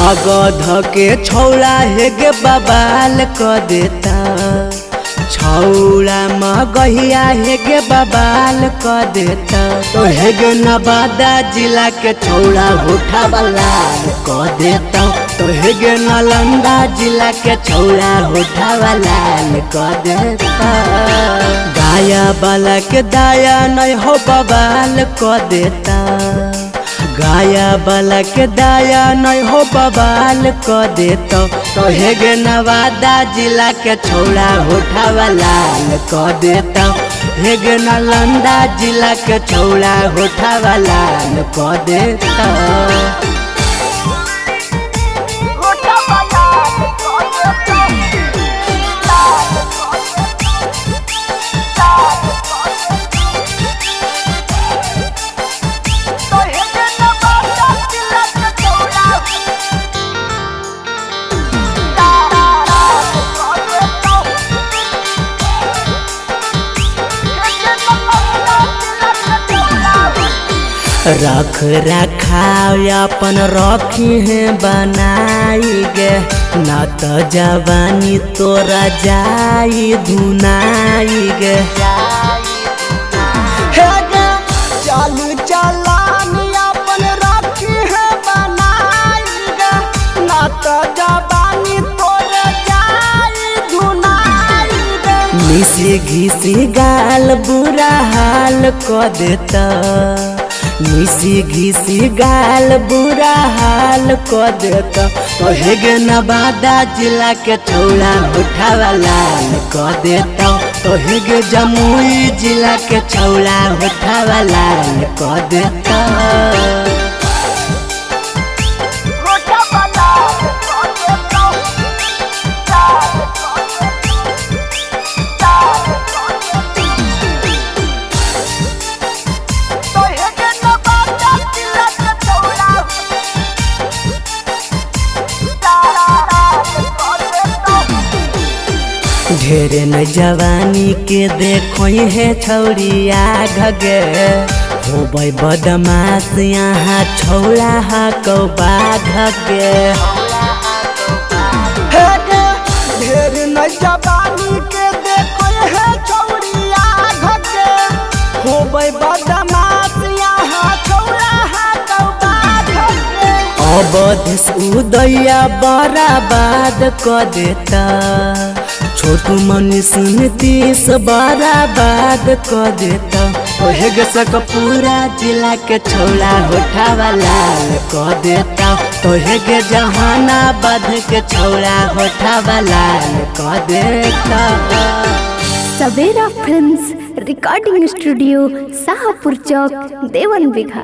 मगध के छौड़ा हेगे बबाल क देता, छौड़ा मगहिया हेगे बबाल क देता। तो हेगे नवादा जिला के छौड़ा होठा बलाल क देता। तो हेगे नालंदा जिला के छौड़ा होठा बलाल क देता। गाया बाला के दाया नहीं हो बबाल क देता, गाया बाला के दाया नहीं हो बबाल क देता। तो हेगे नवादा जिला के छौड़ा होठा बलाल क देता। हेगे नालंदा जिला के छौड़ा होठा बलाल क देता। रख रखाव अपन रखी है बनाई गे, ना तो जवानी तोरा जाई धुनाई गे। चालू चलानी अपन रखी है बनाई गे, ना तो जवानी तोरा जाई धुनाई गे। मिसी घिसी गाल बुरा हाल क देता, मिसी घिसी गाल बुरा हाल क देता। तो हेगे नवादा जिला के छौड़ा होठा बलाल क देता। तो हेगे जमुई जिला के छौड़ा होठा बलाल क देता। ढेरे न जवानी के देखो है छौड़िया घगे, होबै बदमाश यहाँ छौड़ा हा कौबा घगे। ढेर न जवानी के देखो है छौड़िया घगे, होबै बदमाश यहाँ छौड़ा हा कौबा घगे। अवधेश उदया बराबाद क देता, छोटू मनीष नीतीश बराबाद क देता। तो हेगे सकपुरा जिला के छौड़ा होठा बलाल क देता। तो हेगे जहानाबाद के छौड़ा होठा बलाल क देता। सवेरा फिल्म्स रिकॉर्डिंग स्टूडियो, शाहपुर चौक, देवन बिघा।